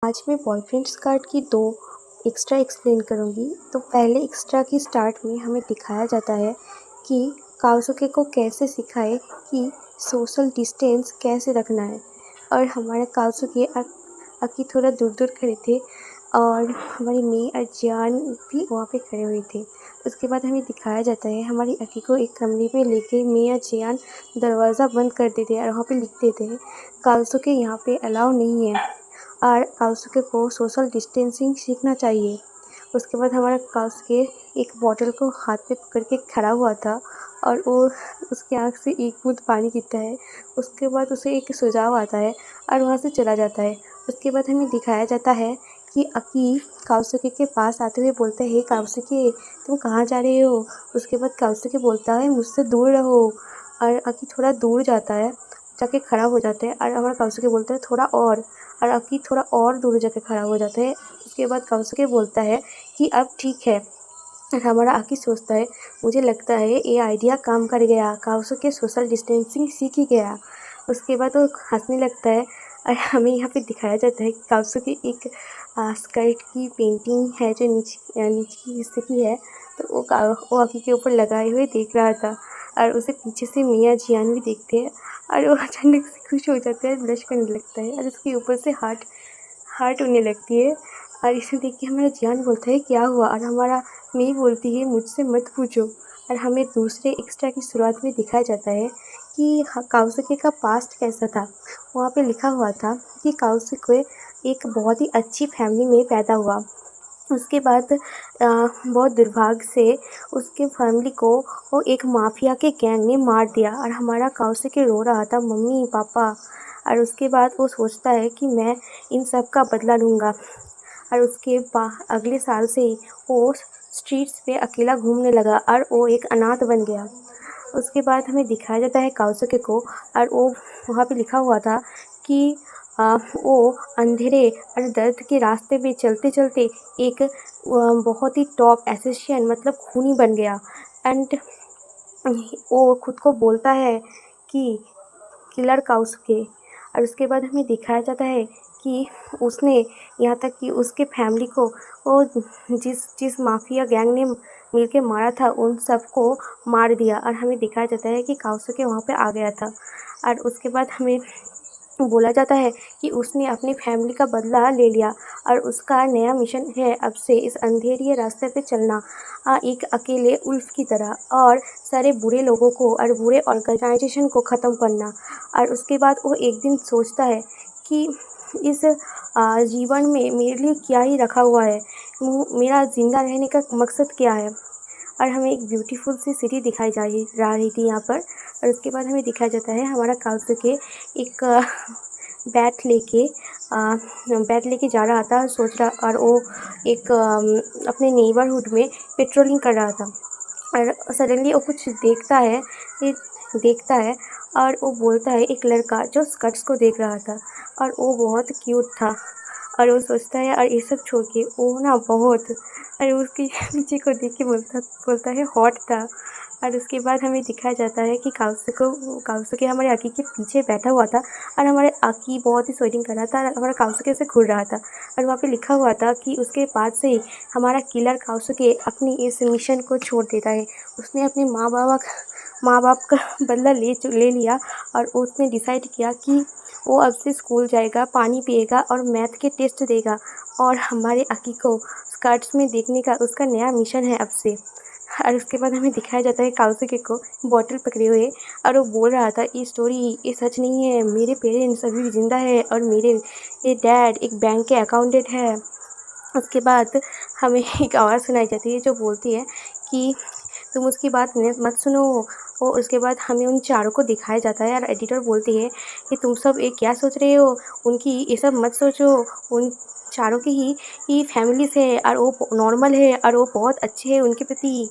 आज मैं boyfriends card की 2 एक्स्ट्रा एक्सप्लेन करूँगी। तो पहले एक्स्ट्रा की स्टार्ट में हमें दिखाया जाता है कि काओसुके को कैसे सिखाए कि सोशल डिस्टेंस कैसे रखना है। और हमारे काओसुके अकी थोड़ा दूर-दूर खड़े थे और हमारी मेई और जियान भी वहाँ पे खड़े हुए थे। उसके बाद हमें दिखाया जाता है हमारी अकी को एक कमरे में लेके मेई और जियान दरवाज़ा बंद कर देते हैं और वहाँ पे लिख देते हैं काओसुके यहाँ पे अलाउ नहीं है और काओसुके को सोशल डिस्टेंसिंग सीखना चाहिए। उसके बाद हमारा काओसुके एक बॉटल को हाथ पे पकड़ के खड़ा हुआ था और वो उसकी आँख से एक बूँद पानी गिरता है। उसके बाद उसे एक सुझाव आता है और वहाँ से चला जाता है। उसके बाद हमें दिखाया जाता है कि अकी काओसुके के पास आते हुए बोलता है, हे काओसुके तुम कहाँ जा रहे हो? उसके बाद काओसुके बोलता है मुझसे दूर रहो और अकी थोड़ा दूर जाता है, जाके खड़ा हो जाता है और हमारा काओसुके बोलता है थोड़ा और अकी थोड़ा और दूर जाके खड़ा हो जाता है। उसके बाद काओसुके बोलता है कि अब ठीक है। और हमारा अकी सोचता है मुझे लगता है ये आइडिया काम कर गया, काओसुके सोशल डिस्टेंसिंग सीख ही गया। उसके बाद वो हंसने लगता है और हमें यहाँ पे दिखाया जाता है कि काओसुके एक स्कर्ट की पेंटिंग है जो नीचे की हिस्से की है, तो वो अकी के ऊपर लगाए हुए देख रहा था और उसे पीछे से मिया जियान भी देखते हैं और वो अचानक से खुश हो जाता है, ब्लश करने लगता है और उसके ऊपर से हार्ट होने लगती है और इसे देख के हमारा जियान बोलता है क्या हुआ और हमारा मेई बोलती है मुझसे मत पूछो। और हमें दूसरे एक्स्ट्रा की शुरुआत में दिखाया जाता है कि काओसुके का पास्ट कैसा था। वहाँ पे लिखा हुआ था कि काओसुके एक बहुत ही अच्छी फैमिली में पैदा हुआ। उसके बाद बहुत दुर्भाग्य से उसके फैमिली को वो एक माफिया के गैंग ने मार दिया और हमारा काओसुके रो रहा था मम्मी पापा। और उसके बाद वो सोचता है कि मैं इन सब का बदला लूँगा और उसके अगले साल से ही वो स्ट्रीट्स पे अकेला घूमने लगा और वो एक अनाथ बन गया। उसके बाद हमें दिखाया जाता है काओसुके को और वो वहाँ पे लिखा हुआ था कि वो अंधेरे और दर्द के रास्ते पे चलते-चलते एक बहुत ही टॉप एसेसियन मतलब खूनी बन गया एंड वो खुद को बोलता है कि किलर काओसुके। और उसके बाद हमें दिखाया जाता है कि उसने यहाँ तक कि उसके फैमिली को वो जिस माफिया गैंग ने मिलके मारा था उन सबको मार दिया और हमें दिखाया जाता है कि काओसुके वहाँ पे आ गया था। और उसके बाद हमें बोला जाता है कि उसने अपनी फैमिली का बदला ले लिया और उसका नया मिशन है अब से इस अंधेरे रास्ते पे चलना एक अकेले उल्फ की तरह और सारे बुरे लोगों को और बुरे ऑर्गेनाइजेशन को ख़त्म करना। और उसके बाद वो एक दिन सोचता है कि इस जीवन में मेरे लिए क्या ही रखा हुआ है, मेरा ज़िंदा रहने का मकसद क्या है। और हमें एक ब्यूटीफुल सी सिटी दिखाई जा रही थी यहाँ पर। और उसके बाद हमें दिखाया जाता है हमारा काओसुके एक बैट लेके जा रहा था सोच रहा और वो एक अपने नेबरहुड में पेट्रोलिंग कर रहा था और सडनली वो कुछ देखता है और वो बोलता है एक लड़का जो स्कर्ट्स को देख रहा था और वो बहुत क्यूट था और वो सोचता है और ये सब छोड़ के वो ना बहुत और उसके नीचे को देख के बोलता है हॉट था। और उसके बाद हमें दिखाया जाता है कि काओसुके हमारे अकी के पीछे बैठा हुआ था और हमारे अकी बहुत ही स्वेटिंग कर रहा था और हमारा काओसुके से घूर रहा था और वहाँ पे लिखा हुआ था कि उसके बाद से ही हमारा किलर काओसुके अपनी इस मिशन को छोड़ देता है। उसने अपने माँ बाप का बदला ले लिया और उसने डिसाइड किया कि वो अब से स्कूल जाएगा, पानी पिएगा और मैथ के टेस्ट देगा और हमारे अकी को स्कर्ट्स में देखने का उसका नया मिशन है अब से। और उसके बाद हमें दिखाया जाता है काओसुके को बॉटल पकड़े हुए और वो बोल रहा था ये सच नहीं है, मेरे पेरेंट्स अभी भी ज़िंदा है और ये डैड एक बैंक के अकाउंटेंट है। उसके बाद हमें एक आवाज़ सुनाई जाती है जो बोलती है कि तुम उसकी बात मत सुनो। और उसके बाद हमें उन चारों को दिखाया जाता है और एडिटर बोलती है कि तुम सब ये क्या सोच रहे हो, उनकी ये सब मत सोचो, उन चारों की ही फैमिलीज़ है और वो नॉर्मल है और वो बहुत अच्छे हैं उनके प्रति।